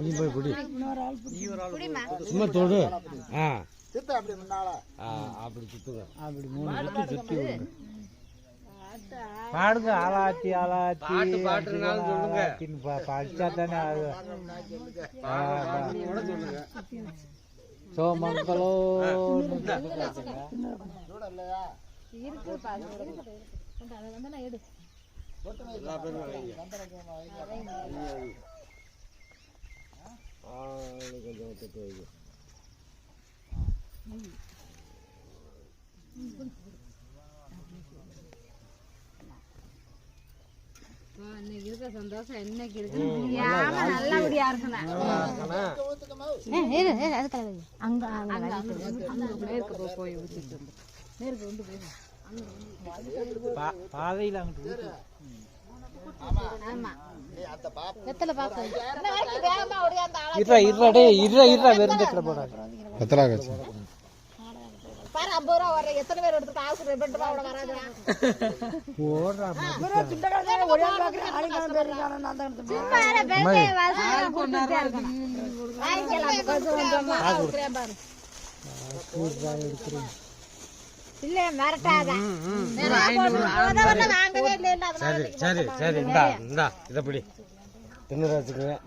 நீ போய் குடி சும்மா தொடு அப்படி சுத்துங்க அப்படி 3 சுத்தி சுத்தி விடுங்க பாடுங்க ஆளாச்சி ஆளாச்சி பாட்டுனாலும் சொல்லுங்க படிச்சா தானே சோமங்கலோ இன்னைக்கு இருக்க சந்தோஷம் என்னைக்கு இருக்கு நல்லபடியா இருக்கணும் போய் பாதையில் அங்கிட்டு எத்தனை பேர் எடுத்து இல்ல மிரட்டாதான் சரி சரி சரி இந்தா இதை பிடி தின்னு வச்சுக்குவேன்